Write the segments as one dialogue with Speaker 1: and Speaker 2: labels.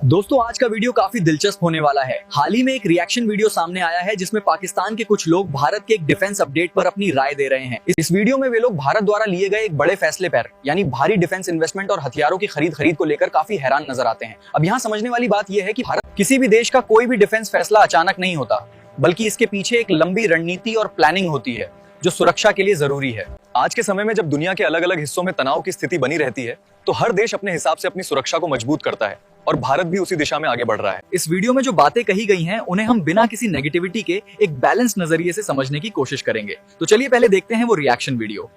Speaker 1: दोस्तों आज का वीडियो काफी दिलचस्प होने वाला है। हाल ही में एक रिएक्शन वीडियो सामने आया है जिसमें पाकिस्तान के कुछ लोग भारत के एक डिफेंस अपडेट पर अपनी राय दे रहे हैं। इस वीडियो में वे लोग भारत द्वारा लिए गए एक बड़े फैसले पर यानी भारी डिफेंस इन्वेस्टमेंट और हथियारों की खरीद को लेकर काफी हैरान नजर आते हैं। अब यहाँ समझने वाली बात यह है कि भारत किसी भी देश का कोई भी डिफेंस फैसला अचानक नहीं होता, बल्कि इसके पीछे एक लंबी रणनीति और प्लानिंग होती है जो सुरक्षा के लिए जरूरी है। आज के समय में जब दुनिया के अलग अलग हिस्सों में तनाव की स्थिति बनी रहती है तो हर देश अपने हिसाब से अपनी सुरक्षा को मजबूत करता है और भारत भी उसी दिशा में आगे बढ़ रहा है। इस वीडियो में जो बातें कही गई हैं उन्हें हम बिना किसी नेगेटिविटी के एक बैलेंस नजरिए से समझने की कोशिश करेंगे। तो चलिए पहले देखते हैं वो रिएक्शन वीडियो।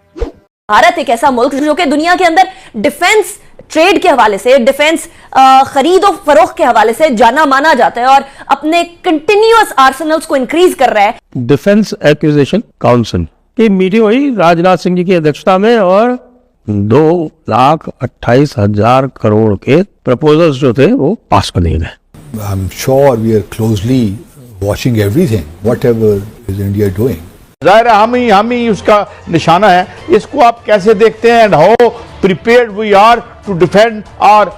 Speaker 2: भारत एक ऐसा मुल्क जो कि दुनिया के अंदर डिफेंस ट्रेड के हवाले से, डिफेंस खरीद और फरोख्त के हवाले से जाना माना जाता है और अपने कंटिन्यूअस आर्सेनल्स को इंक्रीज कर रहा है।
Speaker 3: डिफेंस एक्विजिशन काउंसिल की मीटिंग हुई राजनाथ सिंह जी की अध्यक्षता में और 2,28,000 करोड़ के प्रपोजल्स जो थे वो पास कर दिए गए।
Speaker 4: I'm sure we are closely watching everything, whatever is India doing.
Speaker 5: जाहिर है हम ही उसका निशाना है। इसको आप कैसे देखते हैं? And how prepared we are to defend our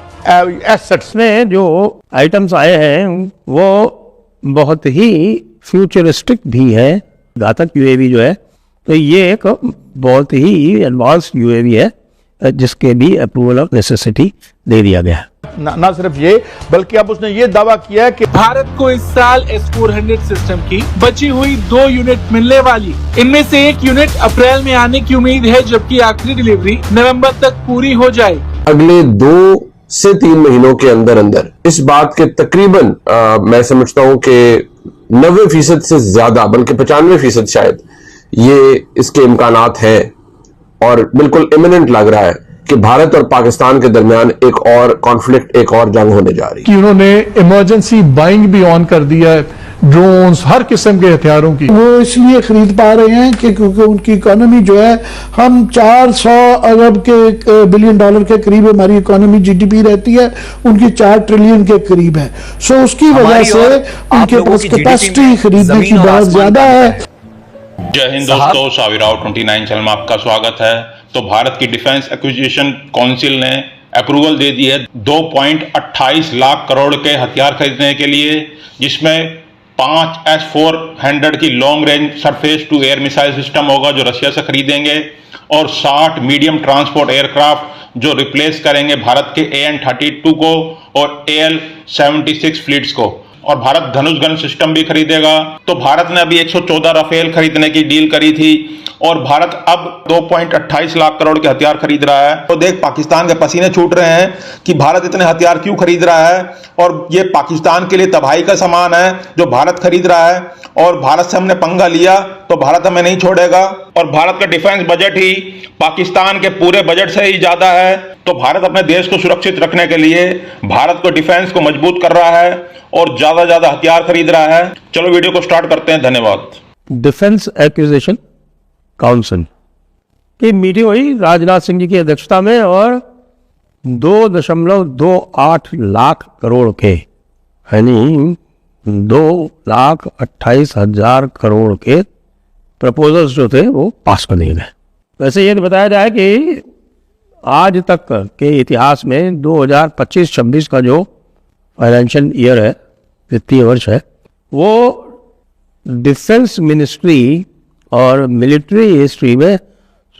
Speaker 5: assets.
Speaker 3: में जो आइटम्स आए हैं वो बहुत ही फ्यूचरिस्टिक भी है। घातक यूएवी जो है तो ये एक बहुत ही एडवांस यूएवी है जिसके भी अप्रूवल ऑफ नेसेसिटी दे दिया गया है।
Speaker 5: ना सिर्फ ये बल्कि अब उसने ये दावा किया है कि
Speaker 6: भारत को इस साल S-400 सिस्टम की बची हुई 2 यूनिट मिलने वाली। इनमें से एक यूनिट अप्रैल में आने की उम्मीद है जबकि आखिरी डिलीवरी नवंबर तक पूरी हो जाए।
Speaker 7: अगले 2 से 3 महीनों के अंदर अंदर इस बात के तकरीबन मैं समझता हूं कि 90% से ज्यादा बल्कि 95% शायद ये इसके इम्कानात हैं और बिल्कुल इमिनेंट लग रहा है कि भारत और पाकिस्तान के दरमियान एक और कॉन्फ्लिक्ट, एक और जंग होने जा रही है।
Speaker 8: कि उन्होंने इमरजेंसी बाइंग भी ऑन कर दिया है, ड्रोन्स, हर किस्म के हथियारों की।
Speaker 9: वो इसलिए खरीद पा रहे हैं कि क्योंकि उनकी इकोनॉमी जो है, हम 400 अरब के बिलियन डॉलर के करीब हमारी इकोनॉमी जीडीपी रहती है, उनकी 4 ट्रिलियन के करीब है। सो उसकी वजह से उनके पास कैपेसिटी खरीदने की बहुत ज्यादा है।
Speaker 10: जय हिंद दोस्तों, साविराव 29 चैनल में आपका स्वागत है। तो भारत की डिफेंस एक्विजिशन काउंसिल ने अप्रूवल दे दी है 2.28 लाख करोड़ के हथियार खरीदने के लिए, जिसमें 5 S-400 की long range surface to air missile system होगा जो रशिया से खरीदेंगे और 60 मीडियम ट्रांसपोर्ट एयरक्राफ्ट जो रिप्लेस करेंगे भारत के AN-32 को और AL-76 फ्लीट्स को। और भारत धनुष गन सिस्टम भी खरीदेगा। तो भारत ने अभी 114 राफेल खरीदने की डील करी थी और भारत अब 2.28 लाख करोड़ के हथियार खरीद रहा है। तो देख पाकिस्तान के पसीने छूट रहे हैं कि भारत इतने हथियार क्यों खरीद रहा है और ये पाकिस्तान के लिए तबाही का सामान है जो भारत खरीद रहा है। और भारत से हमने पंगा लिया तो भारत हमें नहीं छोड़ेगा और भारत का डिफेंस बजट ही पाकिस्तान के पूरे बजट से ही ज्यादा है। तो भारत अपने देश को सुरक्षित रखने के लिए भारत को डिफेंस को मजबूत कर रहा है और ज्यादा हथियार खरीद रहा है। चलो वीडियो को स्टार्ट करते हैं। धन्यवाद।
Speaker 3: डिफेंस एक्विजिशन काउंसिल की मीटिंग हुई राजनाथ सिंह जी की अध्यक्षता में और 2.28 लाख करोड़ के यानी 2,28,000 करोड़ के प्रपोजल्स जो थे वो पास कर दिए गए। वैसे ये बताया जाए कि आज तक के इतिहास में 2025-26 का जो फाइनेंशियल ईयर है, वित्तीय वर्ष है, वो डिफेंस मिनिस्ट्री और मिलिट्री हिस्ट्री में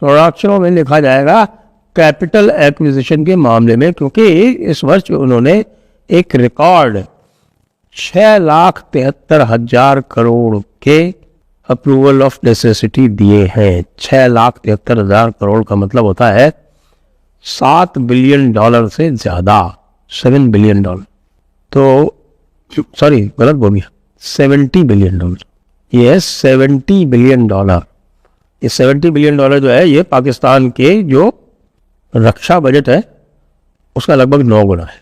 Speaker 3: संरक्षणों में लिखा जाएगा कैपिटल एक्विजिशन के मामले में, क्योंकि इस वर्ष उन्होंने एक रिकॉर्ड 6,73,000 करोड़ के अप्रूवल ऑफ नेसेसिटी दिए हैं। 6,73,000 करोड़ का मतलब होता है $7 बिलियन से ज्यादा, $7 बिलियन। तो सॉरी गलत बोल गया, $70 बिलियन। ये $70 बिलियन। ये $70 बिलियन जो है ये पाकिस्तान के जो रक्षा बजट है उसका लगभग 9 गुना है।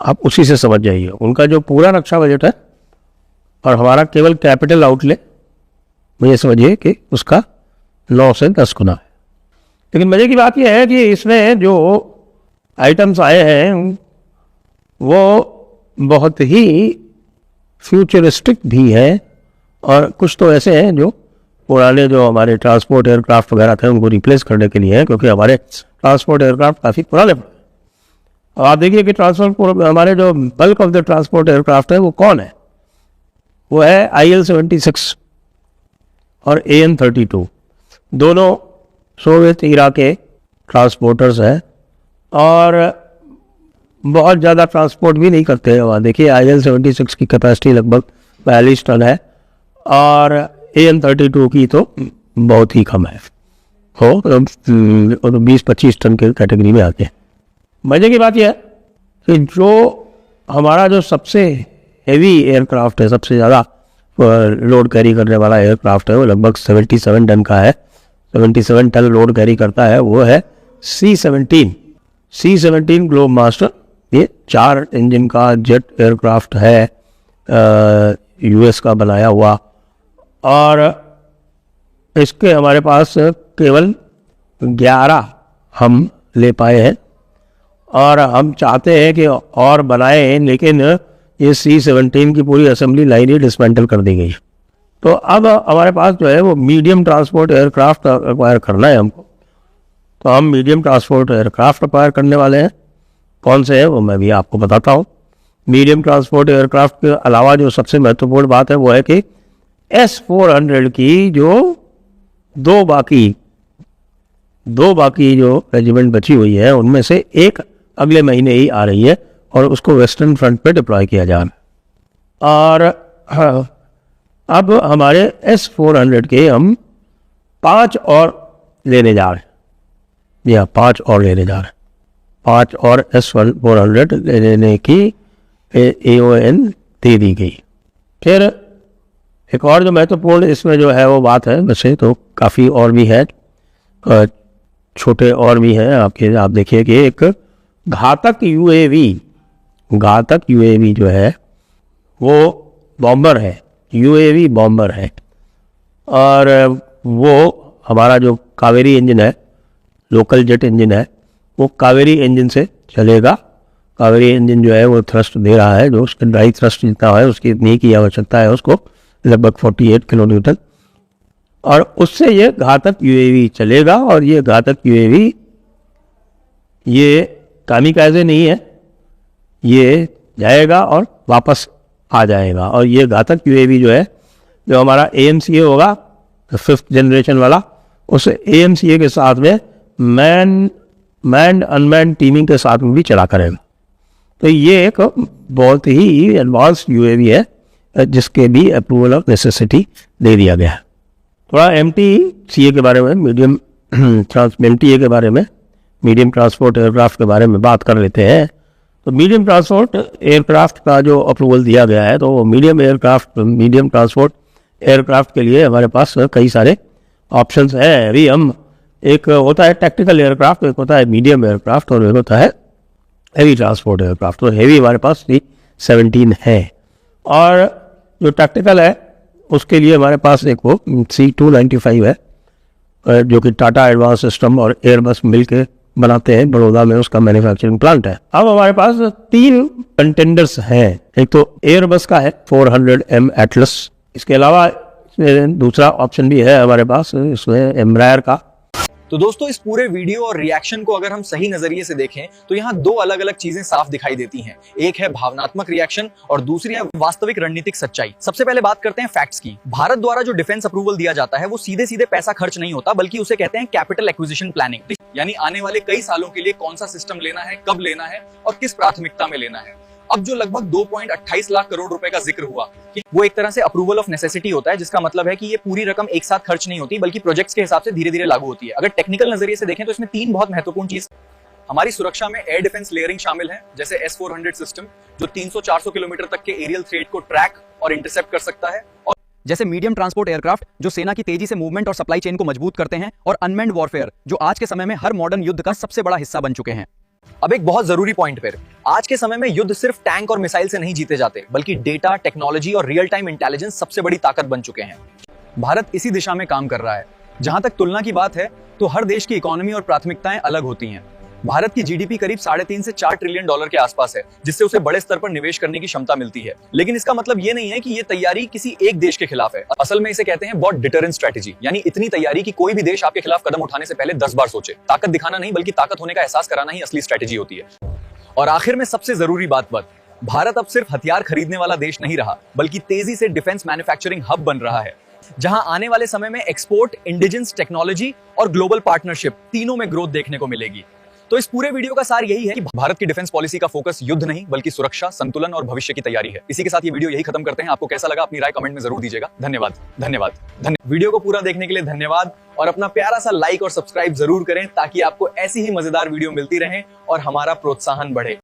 Speaker 3: आप उसी से समझ जाइए उनका जो पूरा रक्षा बजट है और हमारा केवल कैपिटल आउटले मुझे समझिए कि उसका 9 से 10 गुना है। लेकिन मजे की बात यह है कि इसमें जो आइटम्स आए हैं वो बहुत ही फ्यूचरिस्टिक भी है और कुछ तो ऐसे हैं जो पुराने जो हमारे ट्रांसपोर्ट एयरक्राफ्ट वगैरह थे उनको रिप्लेस करने के लिए है, क्योंकि हमारे ट्रांसपोर्ट एयरक्राफ्ट काफ़ी पुराने। अब आप देखिए कि ट्रांसपोर्ट हमारे जो bulk of the transport aircraft है वो कौन है, वो है IL-76 और AN-32, दोनों सोवियत इरा के ट्रांसपोर्टर्स हैं और बहुत ज़्यादा ट्रांसपोर्ट भी नहीं करते हैं वहाँ। देखिए IL-76 की कैपेसिटी लगभग 42 टन है और AN-32 की तो बहुत ही कम है, हो तो 20-25 टन के कैटेगरी में आते हैं। मजे की बात यह है कि जो हमारा जो सबसे हेवी एयरक्राफ्ट है, सबसे ज़्यादा लोड कैरी करने वाला एयरक्राफ्ट है, वो लगभग 77 टन का है, 77 टन लोड कैरी करता है, वो है C-17 ग्लोब मास्टर। ये 4 इंजन का जेट एयरक्राफ्ट है, US का बनाया हुआ, और इसके हमारे पास केवल 11 हम ले पाए हैं और हम चाहते हैं कि और बनाएं, लेकिन ये C-17 की पूरी असेंबली लाइन ही डिसमेंटल कर दी गई। तो अब हमारे पास जो है वो मीडियम ट्रांसपोर्ट एयरक्राफ्ट एक्वायर करना है हमको, तो हम मीडियम ट्रांसपोर्ट एयरक्राफ्ट एक्वायर करने वाले हैं। कौन से है वो मैं भी आपको बताता हूँ। मीडियम ट्रांसपोर्ट एयरक्राफ्ट के अलावा जो सबसे महत्वपूर्ण बात है वो है कि S-400 की जो दो बाकी जो रेजिमेंट बची हुई है उनमें से एक अगले महीने ही आ रही है और उसको वेस्टर्न फ्रंट पे डिप्लॉय किया जा रहा है। और अब हमारे S-400 के हम 5 और लेने जा रहे हैं, जी हाँ 5 और लेने जा रहे हैं, 5 और S-400 लेने की AON दे दी गई। फिर एक और जो महत्वपूर्ण इसमें जो है वो बात है, वैसे तो काफ़ी और भी है, छोटे और भी हैं आप देखिए कि एक घातक UAV जो है वो बॉम्बर है, UAV बॉम्बर है, और वो हमारा जो कावेरी इंजन है, लोकल जेट इंजन है, वो कावेरी इंजन से चलेगा। कावेरी इंजन जो है वो थ्रस्ट दे रहा है, जो उसका ड्राई थ्रस्ट जितना है उसकी इतनी की आवश्यकता है उसको, लगभग 48 किलो न्यूटन, और उससे ये घातक UAV चलेगा। और ये घातक UAV ये कामिकाज़े नहीं है, ये जाएगा और वापस आ जाएगा। और ये घातक UAV जो है, जो हमारा AMCA होगा 5th जनरेशन वाला, उस AMCA के साथ में मैंड अनमैन्ड टीमिंग के साथ में भी चला करेगा। तो ये एक बहुत ही एडवांस UAV है जिसके भी अप्रूवल ऑफ नेसेसिटी दे दिया गया है। थोड़ा MTCA के बारे में, MTA के बारे में, मीडियम ट्रांसपोर्ट एयरक्राफ्ट के बारे में बात कर लेते हैं। तो मीडियम ट्रांसपोर्ट एयरक्राफ्ट का जो अप्रूवल दिया गया है, तो मीडियम ट्रांसपोर्ट एयरक्राफ्ट के लिए हमारे पास कई सारे ऑप्शंस हैं। अभी हम, एक होता है टैक्टिकल एयरक्राफ्ट, एक होता है मीडियम एयरक्राफ्ट, और एक होता है हेवी ट्रांसपोर्ट एयरक्राफ्ट। तो हेवी हमारे पास C-17 है, और जो टैक्टिकल है उसके लिए हमारे पास एक वो C-295 है, जो कि टाटा एडवांस सिस्टम और एयरबस मिलकर बनाते हैं, बड़ौदा में उसका मैन्युफैक्चरिंग प्लांट है। अब हमारे पास 3 कंटेंडर्स हैं। एक तो एयरबस का है 400M एटलस, इसके अलावा दूसरा ऑप्शन भी है हमारे पास, इसमें एम्ब्रायर का।
Speaker 1: तो दोस्तों, इस पूरे वीडियो और रिएक्शन को अगर हम सही नजरिए से देखें तो यहाँ 2 अलग अलग चीजें साफ दिखाई देती हैं। एक है भावनात्मक रिएक्शन और दूसरी है वास्तविक रणनीतिक सच्चाई। सबसे पहले बात करते हैं फैक्ट्स की। भारत द्वारा जो डिफेंस अप्रूवल दिया जाता है वो सीधे सीधे पैसा खर्च नहीं होता, बल्कि उसे कहते हैं कैपिटल एक्विजिशन प्लानिंग, यानी आने वाले कई सालों के लिए कौन सा सिस्टम लेना है, कब लेना है और किस प्राथमिकता में लेना है। अब जो लगभग 2.28 लाख करोड़ रुपए का जिक्र हुआ, वो एक तरह से अप्रूवल ऑफ नेसेसिटी होता है, जिसका मतलब है कि ये पूरी रकम एक साथ खर्च नहीं होती, बल्कि प्रोजेक्ट्स के हिसाब से धीरे धीरे लागू होती है। अगर टेक्निकल नजरिए से देखें तो इसमें 3 बहुत महत्वपूर्ण चीज हमारी सुरक्षा में एयर डिफेंस लेयरिंग शामिल है, जैसे S-400 सिस्टम जो 300-400 किलोमीटर तक के एरियल थ्रेट को ट्रैक और इंटरसेप्ट कर सकता है, और जैसे मीडियम ट्रांसपोर्ट एयरक्राफ्ट जो सेना की तेजी से मूवमेंट और सप्लाई चेन को मजबूत करते हैं, और अनमैन्ड वॉरफेयर जो आज के समय में हर मॉडर्न युद्ध का सबसे बड़ा हिस्सा बन चुके हैं। अब एक बहुत जरूरी पॉइंट पर, आज के समय में युद्ध सिर्फ टैंक और मिसाइल से नहीं जीते जाते, बल्कि डेटा, टेक्नोलॉजी और रियल टाइम इंटेलिजेंस सबसे बड़ी ताकत बन चुके हैं। भारत इसी दिशा में काम कर रहा है। जहां तक तुलना की बात है तो हर देश की इकोनॉमी और प्राथमिकताएं अलग होती हैं। भारत की जीडीपी करीब 3.5 से 4 ट्रिलियन डॉलर के आसपास है, जिससे उसे बड़े स्तर पर निवेश करने की क्षमता मिलती है। लेकिन इसका मतलब ये नहीं है कि ये तैयारी किसी एक देश के खिलाफ है। असल में इसे कहते हैं बॉट डिटरेंस स्ट्रेटेजी, यानी इतनी तैयारी कि कोई भी देश आपके खिलाफ कदम उठाने से पहले 10 बार सोचे। ताकत दिखाना नहीं, बल्कि ताकत होने का एहसास कराना ही असली स्ट्रेटेजी होती है। और आखिर में सबसे जरूरी बात, भारत अब सिर्फ हथियार खरीदने वाला देश नहीं रहा, बल्कि तेजी से डिफेंस मैन्युफैक्चरिंग हब बन रहा है, जहां आने वाले समय में एक्सपोर्ट, इंडिजिनस टेक्नोलॉजी और ग्लोबल पार्टनरशिप तीनों में ग्रोथ देखने को मिलेगी। तो इस पूरे वीडियो का सार यही है कि भारत की डिफेंस पॉलिसी का फोकस युद्ध नहीं बल्कि सुरक्षा, संतुलन और भविष्य की तैयारी है। इसी के साथ ये वीडियो यही खत्म करते हैं। आपको कैसा लगा अपनी राय कमेंट में जरूर दीजिएगा। धन्यवाद। वीडियो को पूरा देखने के लिए धन्यवाद और अपना प्यारा सा लाइक और सब्सक्राइब जरूर करें ताकि आपको ऐसी ही मजेदार वीडियो मिलती रहे और हमारा प्रोत्साहन बढ़े।